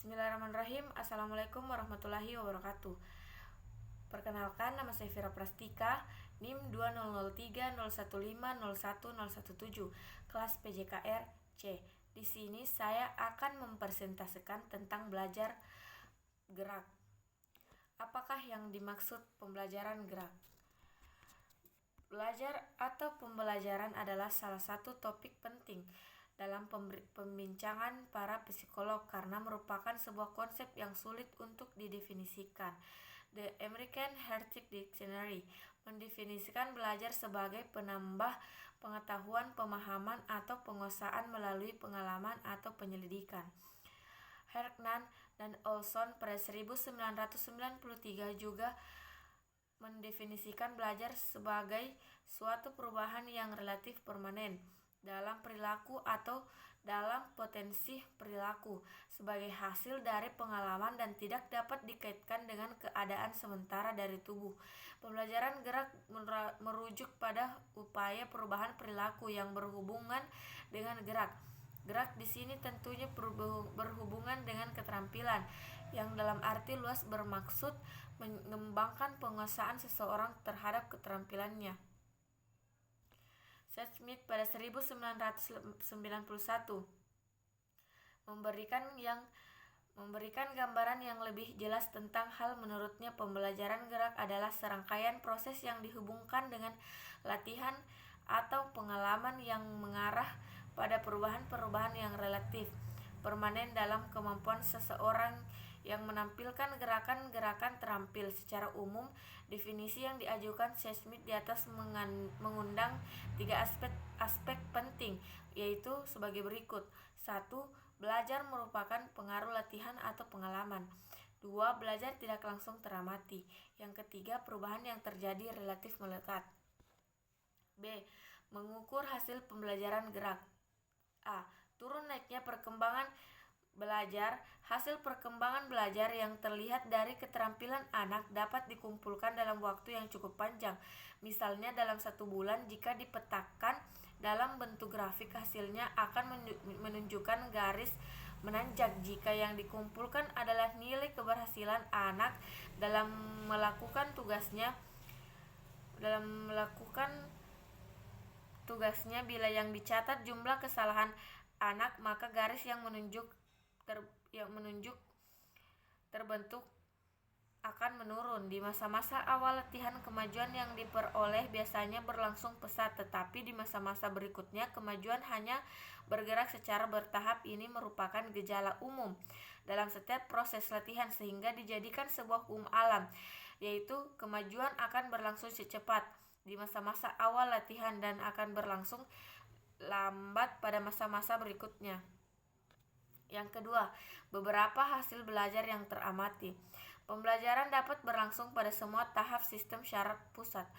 Bismillahirrahmanirrahim. Assalamualaikum warahmatullahi wabarakatuh. Perkenalkan, nama saya Vira Prastika, NIM 200301501017, kelas PJKR C. Di sini saya akan mempresentasikan tentang belajar gerak. Apakah yang dimaksud pembelajaran gerak? Belajar atau pembelajaran adalah salah satu topik penting dalam pembincangan para psikolog karena merupakan sebuah konsep yang sulit untuk didefinisikan. The American Heritage Dictionary mendefinisikan belajar sebagai penambah pengetahuan, pemahaman, atau penguasaan melalui pengalaman atau penyelidikan. Herkman dan Olson pada 1993 juga mendefinisikan belajar sebagai suatu perubahan yang relatif permanen dalam perilaku atau dalam potensi perilaku sebagai hasil dari pengalaman dan tidak dapat dikaitkan dengan keadaan sementara dari tubuh. Pembelajaran gerak merujuk pada upaya perubahan perilaku yang berhubungan dengan gerak. Gerak di sini tentunya berhubungan dengan keterampilan yang dalam arti luas bermaksud mengembangkan penguasaan seseorang terhadap keterampilannya. Smith pada 1991 memberikan gambaran yang lebih jelas tentang hal. Menurutnya, pembelajaran gerak adalah serangkaian proses yang dihubungkan dengan latihan atau pengalaman yang mengarah pada perubahan-perubahan yang relatif permanen dalam kemampuan seseorang yang menampilkan gerakan-gerakan terampil. Secara umum, definisi yang diajukan Smith di atas mengundang tiga aspek penting, yaitu sebagai berikut. 1. Belajar merupakan pengaruh latihan atau pengalaman. 2. Belajar tidak langsung teramati. Yang ketiga, perubahan yang terjadi relatif melekat. B. Mengukur hasil pembelajaran gerak. A. Turun naiknya perkembangan belajar. Hasil perkembangan belajar yang terlihat dari keterampilan anak dapat dikumpulkan dalam waktu yang cukup panjang. Misalnya dalam 1 bulan, jika dipetakan dalam bentuk grafik, hasilnya akan menunjukkan garis menanjak. Jika yang dikumpulkan adalah nilai keberhasilan anak dalam melakukan tugasnya, bila yang dicatat jumlah kesalahan anak, maka garis yang menunjuk terbentuk akan menurun. Di masa-masa awal latihan, kemajuan yang diperoleh biasanya berlangsung pesat, tetapi di masa-masa berikutnya kemajuan hanya bergerak secara bertahap. Ini merupakan gejala umum dalam setiap proses latihan sehingga dijadikan sebuah hukum alam, yaitu kemajuan akan berlangsung secepat di masa-masa awal latihan dan akan berlangsung lambat pada masa-masa berikutnya. Yang kedua, beberapa hasil belajar yang teramati. Pembelajaran dapat berlangsung pada semua tahap sistem syaraf pusat,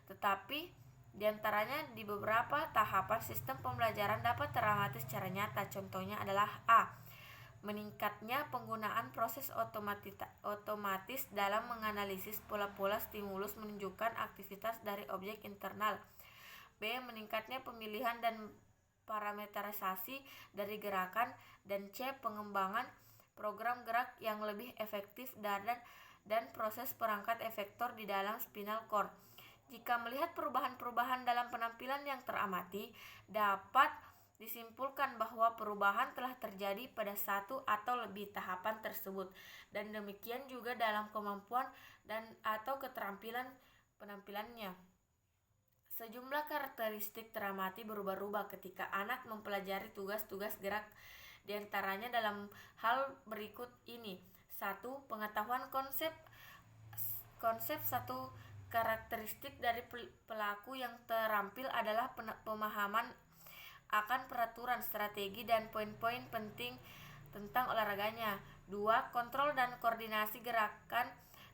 tetapi diantaranya di beberapa tahapan sistem pembelajaran dapat teramati secara nyata. Contohnya adalah A. Meningkatnya penggunaan proses otomatis dalam menganalisis pola-pola stimulus menunjukkan aktivitas dari objek internal. B. Meningkatnya pemilihan dan parameterisasi dari gerakan. Dan C. Pengembangan program gerak yang lebih efektif dan proses perangkat efektor di dalam spinal cord. Jika melihat perubahan-perubahan dalam penampilan yang teramati, dapat disimpulkan bahwa perubahan telah terjadi pada satu atau lebih tahapan tersebut, dan demikian juga dalam kemampuan dan atau keterampilan penampilannya. Sejumlah karakteristik teramati berubah-ubah ketika anak mempelajari tugas-tugas gerak, diantaranya dalam hal berikut ini. 1. Pengetahuan konsep. 1 karakteristik dari pelaku yang terampil adalah pemahaman akan peraturan, strategi, dan poin-poin penting tentang olahraganya. 2. Kontrol dan koordinasi gerakan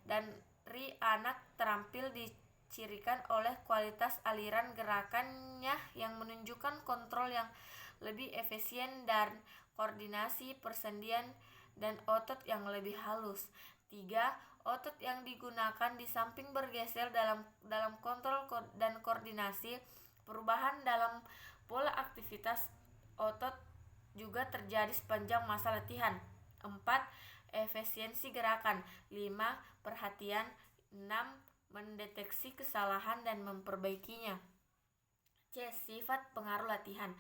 dari anak terampil dicirikan oleh kualitas aliran gerakannya yang menunjukkan kontrol yang lebih efisien dan koordinasi persendian dan otot yang lebih halus. 3. Otot yang digunakan di samping bergeser dalam kontrol dan koordinasi. Perubahan dalam pola aktivitas otot juga terjadi sepanjang masa latihan. 4. Efisiensi gerakan. 5. Perhatian. 6. Mendeteksi kesalahan dan memperbaikinya. C. Sifat pengaruh latihan.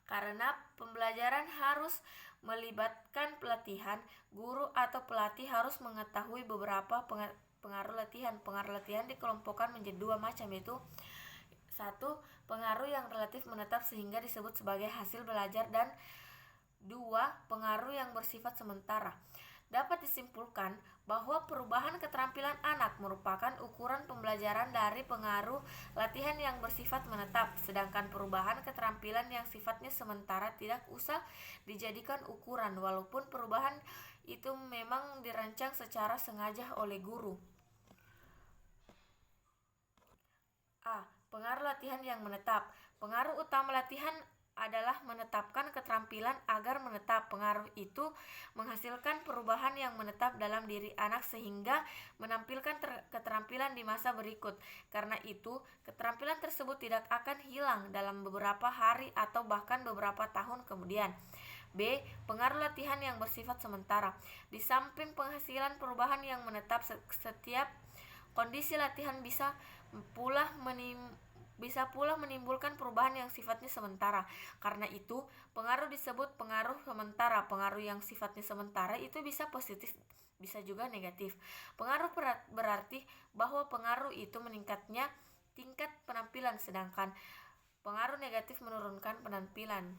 Karena pembelajaran harus melibatkan pelatihan, guru atau pelatih harus mengetahui beberapa pengaruh latihan. Pengaruh latihan dikelompokkan menjadi 2 macam, yaitu 1. Pengaruh yang relatif menetap sehingga disebut sebagai hasil belajar, dan 2. Pengaruh yang bersifat sementara. Dapat disimpulkan bahwa perubahan keterampilan anak merupakan ukuran pembelajaran dari pengaruh latihan yang bersifat menetap, sedangkan perubahan keterampilan yang sifatnya sementara tidak usah dijadikan ukuran, walaupun perubahan itu memang dirancang secara sengaja oleh guru. A. Pengaruh latihan yang menetap. Pengaruh utama latihan adalah menetapkan keterampilan agar menetap. Pengaruh itu menghasilkan perubahan yang menetap dalam diri anak sehingga menampilkan keterampilan di masa berikut. Karena itu, keterampilan tersebut tidak akan hilang dalam beberapa hari atau bahkan beberapa tahun kemudian. B. Pengaruh latihan yang bersifat sementara. Di samping penghasilan perubahan yang menetap, setiap kondisi latihan bisa pula menimbulkan perubahan yang sifatnya sementara. Karena itu, pengaruh disebut pengaruh sementara. Pengaruh yang sifatnya sementara itu bisa positif, bisa juga negatif. Pengaruh berarti bahwa pengaruh itu meningkatnya tingkat penampilan, sedangkan pengaruh negatif menurunkan penampilan.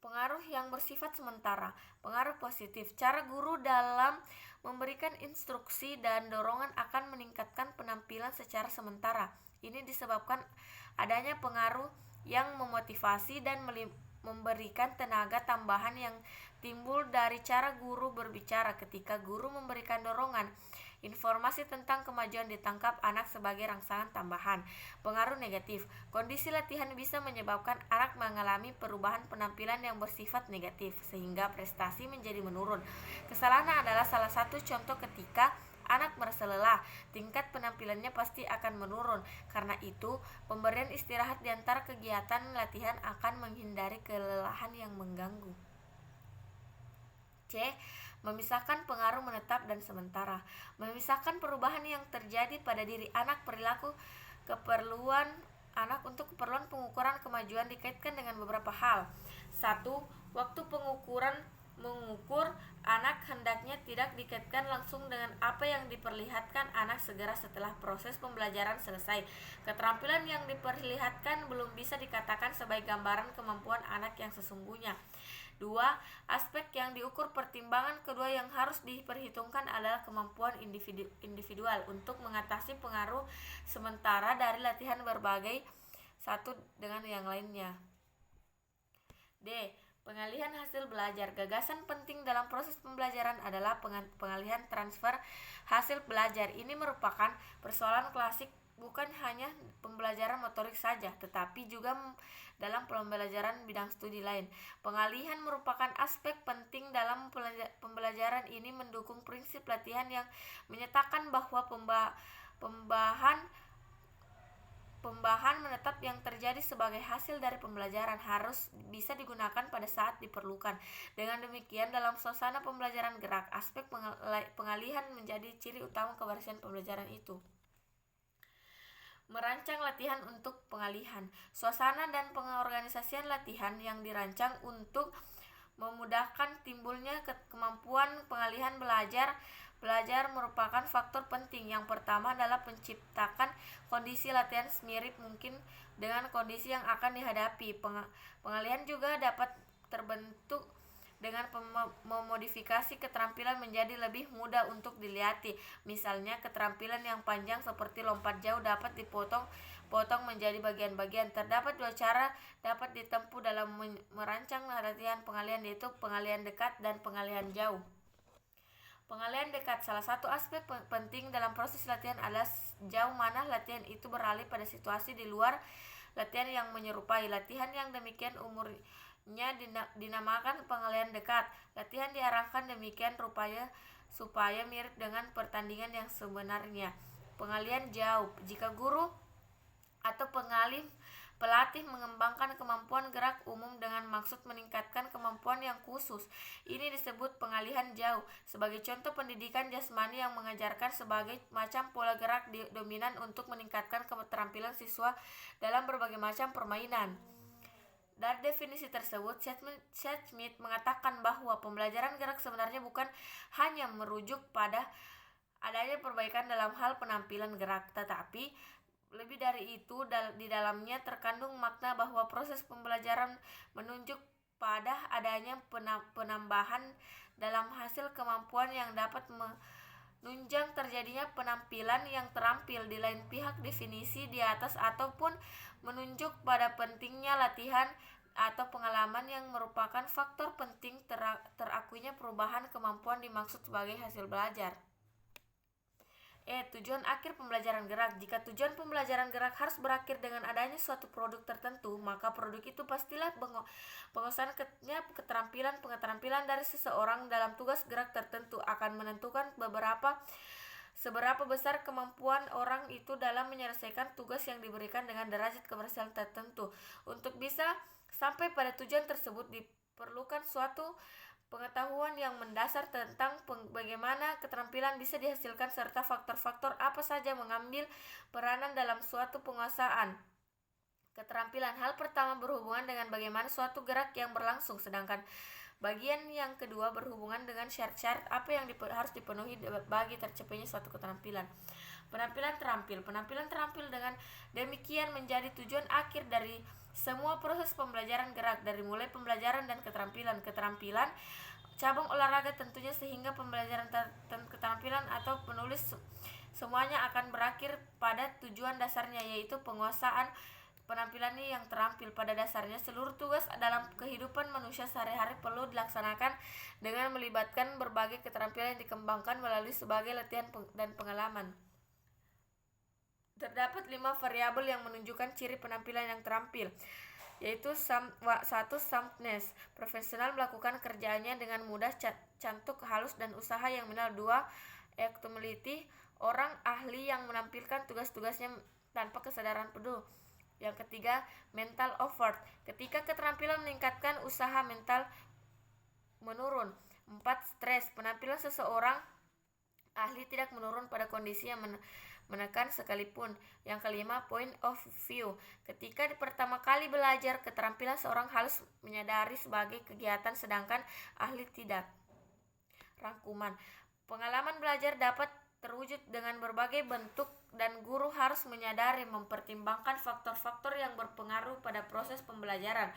Pengaruh yang bersifat sementara. Pengaruh positif. Cara guru dalam memberikan instruksi dan dorongan akan meningkatkan penampilan secara sementara. Ini disebabkan adanya pengaruh yang memotivasi dan memberikan tenaga tambahan yang timbul dari cara guru berbicara. Ketika guru memberikan dorongan, informasi tentang kemajuan ditangkap anak sebagai rangsangan tambahan. Pengaruh negatif. Kondisi latihan bisa menyebabkan anak mengalami perubahan penampilan yang bersifat negatif, sehingga prestasi menjadi menurun. Kesalahan adalah salah satu contoh ketika anak merasa lelah, tingkat penampilannya pasti akan menurun. Karena itu, pemberian istirahat di antara kegiatan latihan akan menghindari kelelahan yang mengganggu. C. Memisahkan pengaruh menetap dan sementara. Memisahkan perubahan yang terjadi pada diri anak, perilaku, keperluan anak untuk keperluan pengukuran kemajuan dikaitkan dengan beberapa hal. 1. Waktu mengukur anak hendaknya tidak dikaitkan langsung dengan apa yang diperlihatkan anak segera setelah proses pembelajaran selesai. Keterampilan yang diperlihatkan belum bisa dikatakan sebagai gambaran kemampuan anak yang sesungguhnya. 2. Aspek yang diukur. Pertimbangan kedua yang harus diperhitungkan adalah kemampuan individual untuk mengatasi pengaruh sementara dari latihan berbagai satu dengan yang lainnya. D. Pengalihan hasil belajar. Gagasan penting dalam proses pembelajaran adalah pengalihan transfer hasil belajar. Ini merupakan persoalan klasik bukan hanya pembelajaran motorik saja, tetapi juga dalam pembelajaran bidang studi lain. Pengalihan merupakan aspek penting dalam pembelajaran. Ini mendukung prinsip latihan yang menyatakan bahwa pembahasan menetap yang terjadi sebagai hasil dari pembelajaran harus bisa digunakan pada saat diperlukan. Dengan demikian, dalam suasana pembelajaran gerak, aspek pengalihan menjadi ciri utama keberhasilan pembelajaran itu. Merancang latihan untuk pengalihan. Suasana dan pengorganisasian latihan yang dirancang untuk memudahkan timbulnya kemampuan pengalihan belajar merupakan faktor penting. Yang pertama adalah menciptakan kondisi latihan semirip mungkin dengan kondisi yang akan dihadapi. Pengalihan juga dapat terbentuk dengan memodifikasi keterampilan menjadi lebih mudah untuk dilihati. Misalnya, keterampilan yang panjang seperti lompat jauh dapat dipotong menjadi bagian-bagian. Terdapat 2 cara dapat ditempuh dalam merancang latihan pengalihan, yaitu pengalihan dekat dan pengalihan jauh. Pengalihan dekat. Salah satu aspek penting dalam proses latihan adalah sejauh mana latihan itu beralih pada situasi di luar latihan yang menyerupai. Latihan yang demikian umurnya dinamakan pengalihan dekat. Latihan diarahkan demikian rupanya supaya mirip dengan pertandingan yang sebenarnya. Pengalihan jauh. Jika guru atau pengalih Pelatih mengembangkan kemampuan gerak umum dengan maksud meningkatkan kemampuan yang khusus. Ini disebut pengalihan jauh. Sebagai contoh, pendidikan jasmani yang mengajarkan sebagai macam pola gerak dominan untuk meningkatkan keterampilan siswa dalam berbagai macam permainan. Dari definisi tersebut, Smith mengatakan bahwa pembelajaran gerak sebenarnya bukan hanya merujuk pada adanya perbaikan dalam hal penampilan gerak, tetapi lebih dari itu, di dalamnya terkandung makna bahwa proses pembelajaran menunjuk pada adanya penambahan dalam hasil kemampuan yang dapat menunjang terjadinya penampilan yang terampil. Di lain pihak, definisi di atas ataupun menunjuk pada pentingnya latihan atau pengalaman yang merupakan faktor penting terakuinya perubahan kemampuan dimaksud sebagai hasil belajar. Tujuan akhir pembelajaran gerak. Jika tujuan pembelajaran gerak harus berakhir dengan adanya suatu produk tertentu, maka produk itu pastilah pengusahaannya keterampilan dari seseorang dalam tugas gerak tertentu akan menentukan seberapa besar kemampuan orang itu dalam menyelesaikan tugas yang diberikan dengan derajat keberhasilan tertentu. Untuk bisa sampai pada tujuan tersebut diperlukan suatu pengetahuan yang mendasar tentang bagaimana keterampilan bisa dihasilkan serta faktor-faktor apa saja mengambil peranan dalam suatu penguasaan keterampilan. Hal pertama berhubungan dengan bagaimana suatu gerak yang berlangsung, sedangkan bagian yang kedua berhubungan dengan syarat-syarat apa yang harus dipenuhi bagi tercapainya suatu keterampilan. Penampilan terampil dengan demikian menjadi tujuan akhir dari semua proses pembelajaran gerak, dari mulai pembelajaran dan keterampilan cabang olahraga tentunya, sehingga pembelajaran keterampilan atau penulis, semuanya akan berakhir pada tujuan dasarnya, yaitu penguasaan penampilan yang terampil. Pada dasarnya, seluruh tugas dalam kehidupan manusia sehari-hari perlu dilaksanakan dengan melibatkan berbagai keterampilan yang dikembangkan melalui sebagai latihan dan pengalaman. Terdapat 5 variabel yang menunjukkan ciri penampilan yang terampil, yaitu 1. Soundness, profesional melakukan kerjaannya dengan mudah, cantuk, halus, dan usaha yang minimal. 2. Accountability, orang ahli yang menampilkan tugas-tugasnya tanpa kesadaran penuh. Yang ketiga, mental effort, ketika keterampilan meningkatkan, usaha mental menurun. 4. Stress, penampilan seseorang ahli tidak menurun pada kondisi yang menekan sekalipun. Yang kelima, point of view, ketika pertama kali belajar keterampilan, seorang harus menyadari sebagai kegiatan sedangkan ahli tidak. Rangkuman, pengalaman belajar dapat terwujud dengan berbagai bentuk dan guru harus menyadari mempertimbangkan faktor-faktor yang berpengaruh pada proses pembelajaran.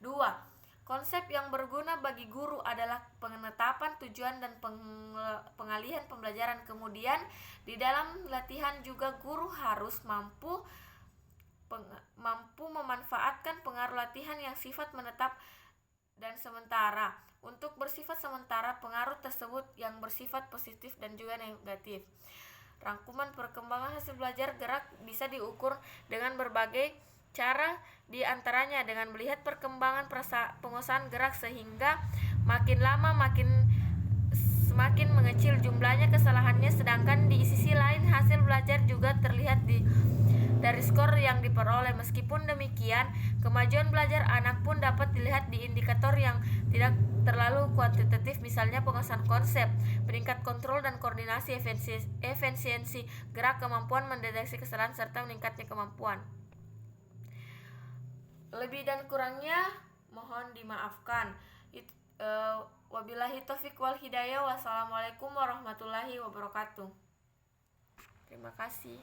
2. Konsep yang berguna bagi guru adalah penetapan tujuan dan pengalihan pembelajaran. Kemudian, di dalam latihan juga guru harus mampu memanfaatkan pengaruh latihan yang sifat menetap dan sementara. Untuk bersifat sementara, pengaruh tersebut yang bersifat positif dan juga negatif. Rangkuman perkembangan hasil belajar gerak bisa diukur dengan berbagai cara, di antaranya dengan melihat perkembangan penguasaan gerak, sehingga makin lama semakin mengecil jumlahnya kesalahannya, sedangkan di sisi lain hasil belajar juga terlihat dari skor yang diperoleh. Meskipun demikian, kemajuan belajar anak pun dapat dilihat di indikator yang tidak terlalu kuantitatif, misalnya penguasaan konsep, peningkat kontrol dan koordinasi, efisiensi gerak, kemampuan mendeteksi kesalahan, serta meningkatnya kemampuan. Lebih dan kurangnya mohon dimaafkan. Wabillahi taufiq wal hidayah. Wassalamualaikum warahmatullahi wabarakatuh. Terima kasih.